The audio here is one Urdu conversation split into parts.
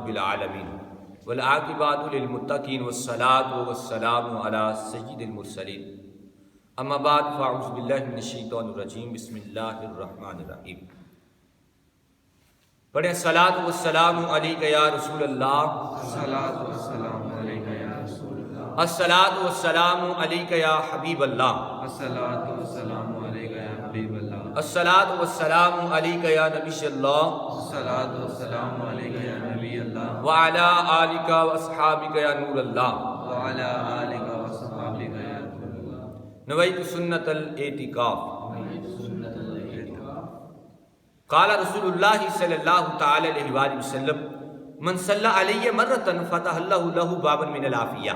رب العالمین والعاقبۃ للمتقین والصلاة والسلام علی سید المرسلین اما بعد فاعوذ باللہ من الشیطان الرجیم بسم اللہ الرحمن الرحیم۔ پڑھیں الصلاۃ والسلام علیک یا رسول اللہ، الصلاۃ والسلام علیک یا رسول اللہ، الصلاۃ والسلام علیک یا حبیب اللہ، الصلاۃ والسلام علیک یا حبیب اللہ، الصلاۃ والسلام علیک یا نبی اللہ الصلاۃ والسلام علیک یا نبی اللہ، وعلی آلک واصحابک یا نور اللہ، وعلی آلک واصحابک یا نور اللہ، نویت سنت الاعتکاف۔ سنت الاعتکاف۔ قال رسول اللہ صلی اللہ تعالی علیہ وآلہ وسلم من صلی علیہ مرۃ فتح اللہ لہ بابا من العافیہ۔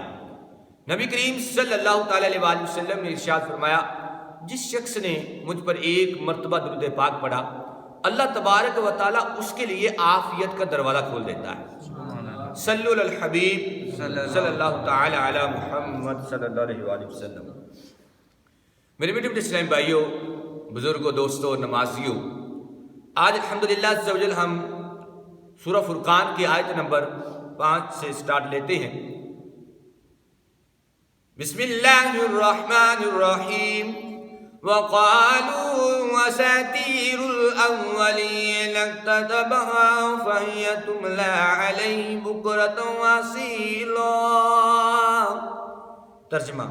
نبی کریم صلی اللہ تعالی علیہ وآلہ وسلم نے ارشاد فرمایا، جس شخص نے مجھ پر ایک مرتبہ درود پاک پڑھا، اللہ تبارک و تعالی اس کے لیے عافیت کا دروازہ کھول دیتا ہے۔ سبحان اللہ۔ صلی اللہ الحبیب صلی اللہ تعالی علی محمد صلی اللہ علیہ وآلہ وسلم۔ میرے میٹھے میٹھے اسلام بھائیوں، بزرگوں، دوستوں، نمازیوں، آج الحمدللہ عز و جل ہم سورہ فرقان کی آیت نمبر 5 سے سٹارٹ لیتے ہیں۔ بسم اللہ الرحمن الرحیم۔ وَقَالُوا أَسَاطِيرُ الْأَوَّلِينَ اكْتَتَبَهَا فَهِيَ تُمْلَىٰ عَلَيْهِ بُكْرَةً وَأَصِيلًا۔ ترجمہ،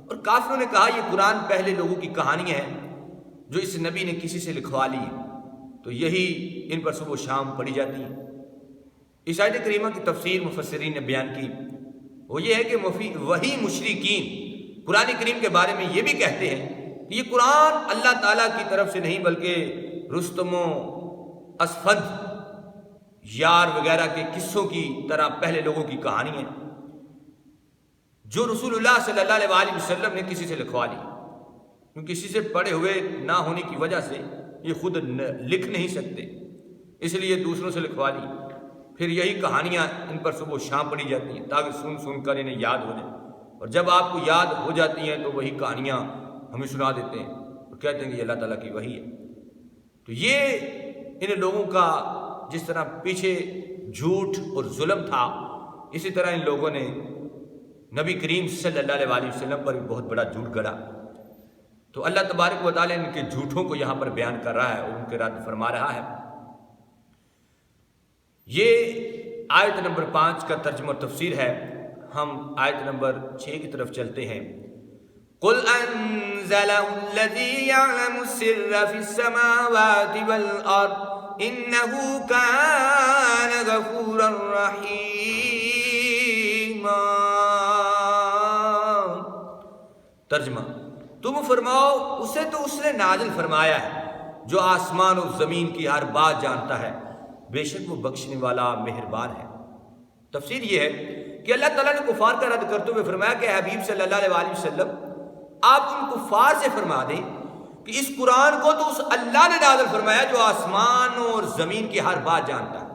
اور کافروں نے کہا یہ قرآن پہلے لوگوں کی کہانی ہے جو اس نبی نے کسی سے لکھوا لی ہے، تو یہی ان پر صبح و شام پڑھی جاتی ہے۔ اس آیت کریمہ کی تفسیر مفسرین نے بیان کی، وہ یہ ہے کہ وہی مشرکین قرآن کریم کے بارے میں یہ بھی کہتے ہیں کہ یہ قرآن اللہ تعالیٰ کی طرف سے نہیں بلکہ رستم و اسفد یار وغیرہ کے قصوں کی طرح پہلے لوگوں کی کہانی ہے جو رسول اللہ صلی اللہ علیہ وآلہ وسلم نے کسی سے لکھوا لی، کیونکہ کسی سے پڑھے ہوئے نہ ہونے کی وجہ سے یہ خود لکھ نہیں سکتے، اس لیے دوسروں سے لکھوا لی، پھر یہی کہانیاں ان پر صبح و شام پڑھی جاتی ہیں تاکہ سن سن کر انہیں یاد ہو جائے، اور جب آپ کو یاد ہو جاتی ہیں تو وہی کہانیاں ہمیں سنا دیتے ہیں اور کہتے ہیں کہ یہ اللہ تعالیٰ کی وحی ہے۔ تو یہ ان لوگوں کا جس طرح پیچھے جھوٹ اور ظلم تھا، اسی طرح ان لوگوں نے نبی کریم صلی اللہ علیہ وآلہ وسلم پر بہت بڑا جھوٹ گڑا۔ تو اللہ تبارک و تعالیٰ ان کے جھوٹوں کو یہاں پر بیان کر رہا ہے اور ان کے رد فرما رہا ہے۔ یہ آیت نمبر 5 کا ترجمہ اور تفسیر ہے۔ ہم آیت نمبر 6 کی طرف چلتے ہیں۔ قُلْ أَنزَلَهُ الَّذِي يَعْلَمُ السِّرَّ فِي السَّمَاوَاتِ وَالْأَرْضِ إِنَّهُ كَانَ غَفُورًا رَحِيمًا۔ ترجمہ، تم فرماؤ اسے تو اس نے نازل فرمایا ہے جو آسمان و زمین کی ہر بات جانتا ہے، بے شک وہ بخشنے والا مہربان ہے۔ تفسیر یہ ہے کہ اللہ تعالیٰ نے کفار کا رد کرتے ہوئے فرمایا کہ حبیب صلی اللہ علیہ وآلہ وسلم آپ ان کفار سے فرما دیں کہ اس قرآن کو تو اس اللہ نے نازل فرمایا جو آسمان اور زمین کی ہر بات جانتا ہے،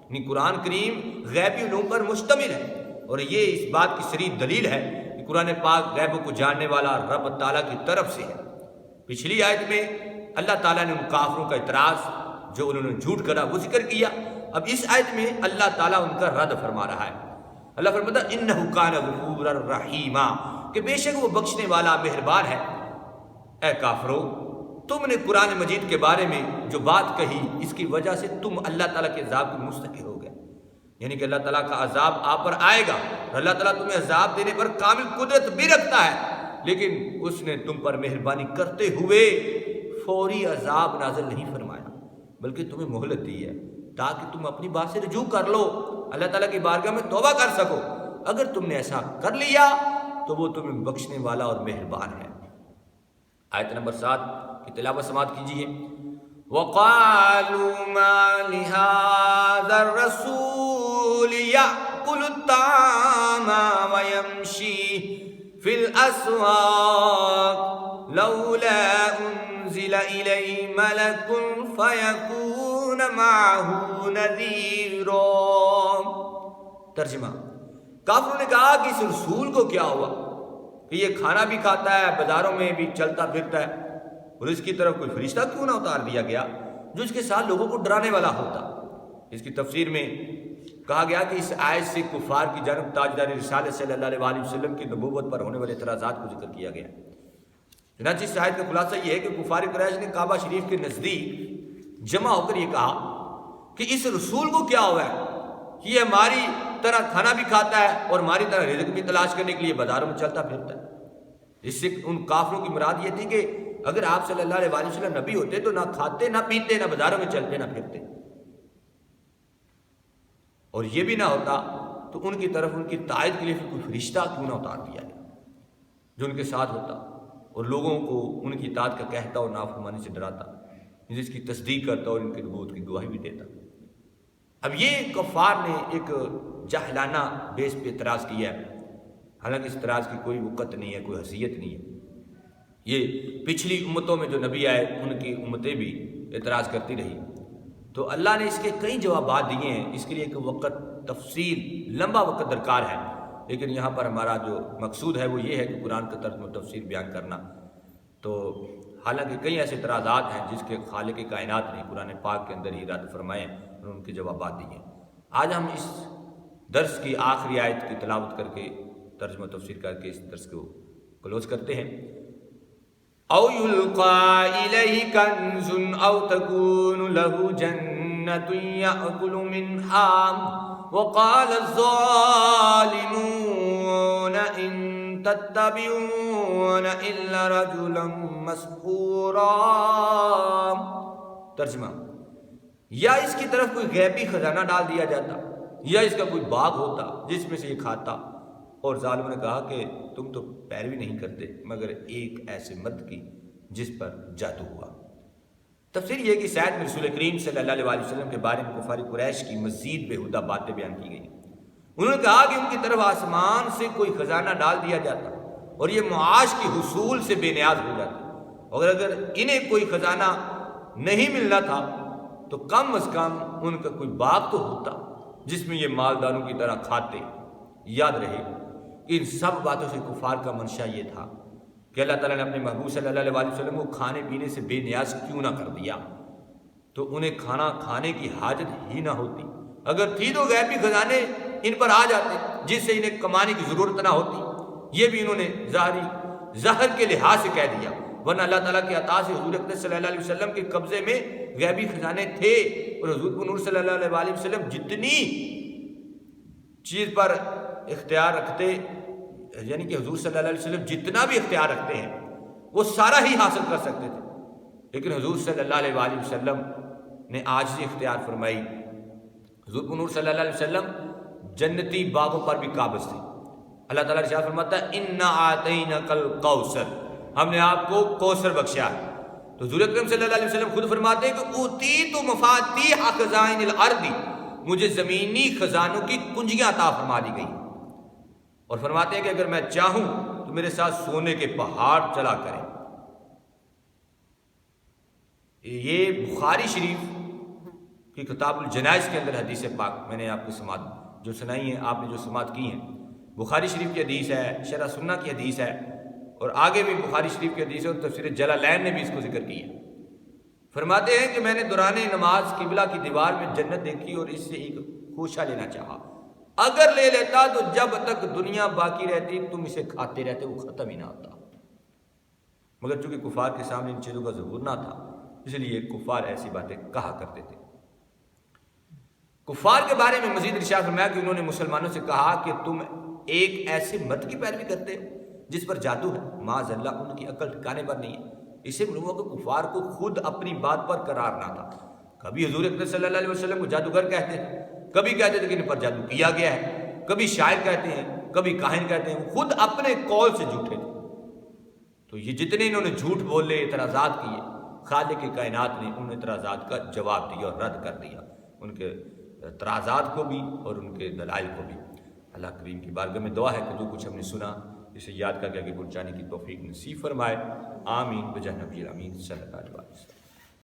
یعنی قرآن کریم غیبی علوم پر مشتمل ہے، اور یہ اس بات کی صریح دلیل ہے کہ قرآن پاک غیبوں کو جاننے والا رب تعالیٰ کی طرف سے ہے۔ پچھلی آیت میں اللہ تعالیٰ نے ان کافروں کا اعتراض جو انہوں نے جھوٹ کرا وہ ذکر کیا، اب اس آیت میں اللہ تعالیٰ ان کا رد فرما رہا ہے۔ اللہ فرماتا ہے انہ کان غفورا رحیما، کہ بے شک وہ بخشنے والا مہربان ہے۔ اے کافرو، تم نے قرآن مجید کے بارے میں جو بات کہی اس کی وجہ سے تم اللہ تعالیٰ کے عذاب کے مستحق ہو گئے، یعنی کہ اللہ تعالیٰ کا عذاب آپ پر آئے گا، اور اللہ تعالیٰ تمہیں عذاب دینے پر کامل قدرت بھی رکھتا ہے، لیکن اس نے تم پر مہربانی کرتے ہوئے فوری عذاب نازل نہیں فرمایا بلکہ تمہیں مہلت دی ہے تاکہ تم اپنی بات سے رجوع کر لو، اللہ تعالیٰ کی بارگاہ میں توبہ کر سکو۔ اگر تم نے ایسا کر لیا تو وہ تمہیں بخشنے والا اور مہربان ہے۔ آیت نمبر 7 کی تلاوت سماعت کیجیے۔ وَقَالُوا مَا لِهَذَا الرَّسُولِ يَأْكُلُ الطَّعَامَ وَيَمْشِي فِي الْأَسْوَاقِ لَوْلَا أُنزِلَ إِلَيْهِ مَلَكٌ فَيَكُونَ مَعَهُ نَذِيرًا۔ ترجمہ، کافروں نے کہا کہ اس رسول کو کیا ہوا کہ یہ کھانا بھی کھاتا ہے، بازاروں میں بھی چلتا پھرتا ہے، اور اس کی طرف کوئی فرشتہ کیوں نہ اتار دیا گیا جو اس کے ساتھ لوگوں کو ڈرانے والا ہوتا۔ اس کی تفسیر میں کہا گیا کہ اس آیت سے کفار کی جانب تاجدار رسالت صلی اللہ علیہ وسلم کی نبوت پر ہونے والے اعتراضات کو ذکر کیا گیا۔ چنانچہ اس آیت کا خلاصہ یہ ہے کہ کفار قریش نے کعبہ شریف کے نزدیک جمع ہو کر یہ کہا کہ اس رسول کو کیا ہوا ہے کہ یہ ہماری طرح کھانا بھی کھاتا ہے اور ہماری طرح رزق بھی تلاش کرنے کے لیے بازاروں میں چلتا پھرتا ہے۔ اس سے ان کافروں کی مراد یہ تھی کہ اگر آپ صلی اللہ علیہ وسلم نبی ہوتے تو نہ کھاتے نہ پیتے نہ بازاروں میں چلتے نہ پھرتے، اور یہ بھی نہ ہوتا تو ان کی طرف ان کی تائید کے لیے کوئی فرشتہ کیوں نہ اتار دیا جائے جو ان کے ساتھ ہوتا اور لوگوں کو ان کی اطاعت کا کہتا اور نافرمانی سے ڈراتا، جس کی تصدیق کرتا اور ان کی نبوت کی گواہی بھی دیتا۔ اب یہ کفار نے ایک جاہلانہ بیس پہ اعتراض کیا ہے، حالانکہ اس اعتراض کی کوئی وقت نہیں ہے، کوئی حیثیت نہیں ہے۔ یہ پچھلی امتوں میں جو نبی آئے ان کی امتیں بھی اعتراض کرتی رہی، تو اللہ نے اس کے کئی جوابات دیے ہیں۔ اس کے لیے ایک وقت تفصیل لمبا وقت درکار ہے، لیکن یہاں پر ہمارا جو مقصود ہے وہ یہ ہے کہ قرآن کا ترجمہ و تفسیر بیان کرنا۔ تو حالانکہ کئی ایسے اعتراضات ہیں جس کے خالق کائنات نے قرآن پاک کے اندر ہی رد فرمائے اور ان کے جوابات دیے ہیں۔ آج ہم اس درس کی آخری آیت کی تلاوت کر کے ترجمہ و تفسیر کر کے اس درس کو کلوز کرتے ہیں۔ او یلقا الیہ کنز او تکون لہ جنۃ یأکل منہا وقال الظالمون ان تتبعون الا رجلا مسحورا۔ ترجمہ: یا اس کی طرف کوئی غیبی خزانہ ڈال دیا جاتا یا اس کا کوئی باغ ہوتا جس میں سے یہ کھاتا، اور ظالموں نے کہا کہ تم تو پیروی نہیں کرتے مگر ایک ایسے مرد کی جس پر جادو ہوا۔ تفسیر یہ کہ اس آیت میں رسول کریم صلی اللہ علیہ وسلم کے بارے میں کفار قریش کی مزید بےہودہ باتیں بیان کی گئی۔ انہوں نے کہا کہ ان کی طرف آسمان سے کوئی خزانہ ڈال دیا جاتا اور یہ معاش کے حصول سے بے نیاز ہو جاتے، اور اگر انہیں کوئی خزانہ نہیں ملنا تھا تو کم از کم ان کا کوئی باغ تو ہوتا جس میں یہ مالداروں کی طرح کھاتے۔ یاد رہے ان سب باتوں سے کفار کا منشا یہ تھا کہ اللہ تعالیٰ نے اپنے محبوب صلی اللہ علیہ وسلم کو کھانے پینے سے بے نیاز کیوں نہ کر دیا، تو انہیں کھانا کھانے کی حاجت ہی نہ ہوتی۔ اگر تھی تو غیبی خزانے ان پر آ جاتے جس سے انہیں کمانے کی ضرورت نہ ہوتی۔ یہ بھی انہوں نے ظاہر کے لحاظ سے کہہ دیا، ورنہ اللہ تعالیٰ کی عطا سے حضور اقدس صلی اللہ علیہ وسلم کے قبضے میں غیبی خزانے تھے، اور حضور نور صلی اللہ علیہ وسلم جتنی چیز پر اختیار رکھتے، یعنی کہ حضور صلی اللہ علیہ وسلم جتنا بھی اختیار رکھتے ہیں وہ سارا ہی حاصل کر سکتے تھے، لیکن حضور صلی اللہ علیہ وسلم نے عاجزی اختیار فرمائی۔ حضور نور صلی اللہ علیہ وسلم جنتی باغوں پر بھی قابض تھے۔ اللہ تعالیٰ ارشاد فرماتا ہے انا اعطیناک الکوثر، ہم نے آپ کو کوثر بخشا ہے۔ تو حضور اکرم صلی اللہ علیہ وسلم خود فرماتے ہیں کہ اوتیت مفاتیح خزائن الارض، مجھے زمینی خزانوں کی کنجیاں عطا فرما دی گئی، اور فرماتے ہیں کہ اگر میں چاہوں تو میرے ساتھ سونے کے پہاڑ چلا کریں۔ یہ بخاری شریف کی کتاب الجنائز کے اندر حدیث پاک میں نے آپ کو سماعت جو سنائی ہیں، آپ نے جو سماعت کی ہیں، بخاری شریف کی حدیث ہے، شرح سنہ کی حدیث ہے، اور آگے بھی بخاری شریف کی حدیث ہے، اور تفسیر جلالین نے بھی اس کو ذکر کی ہے۔ فرماتے ہیں کہ میں نے دوران نماز قبلہ کی دیوار میں جنت دیکھی اور اس سے ایک خوشہ لینا چاہا، اگر لے لیتا تو جب تک دنیا باقی رہتی تم اسے کھاتے رہتے، وہ ختم ہی نہ ہوتا، مگر چونکہ کفار کے سامنے ان چیزوں کا ظہور نہ تھا اس لیے کفار ایسی باتیں کہا کرتے تھے۔ کفار کے بارے میں مزید ارشاد فرمایا کہ انہوں نے مسلمانوں سے کہا کہ تم ایک ایسے مرد کی پیروی کرتے ہو جس پر جادو ہے، معاذ اللہ ان کی عقل ٹھکانے پر نہیں ہے۔ اسے معلوم ہوا کہ کفار کو خود اپنی بات پر قرار نہ تھا، کبھی حضور اکرم صلی اللہ علیہ وسلم کو جادوگر کہتے تھے، کبھی کہتے تھے کہ ان پر جادو کیا گیا ہے، کبھی شاعر کہتے ہیں، کبھی کاہن کہتے ہیں، خود اپنے قول سے جھوٹے تھے۔ تو یہ جتنے انہوں نے جھوٹ بولے، اعتراضات کیے، خالق کائنات نے ان اعتراضات کا جواب دیا اور رد کر دیا، ان کے اعتراضات کو بھی اور ان کے دلائل کو بھی۔ اللہ کریم کی بارگاہ میں دعا ہے کہ جو کچھ ہم نے سنا اسے یاد کر کے آگے پہنچانے کی توفیق نصیب فرمائے، آمین بجاہ نبی الامین صلی اللہ علیہ وسلم۔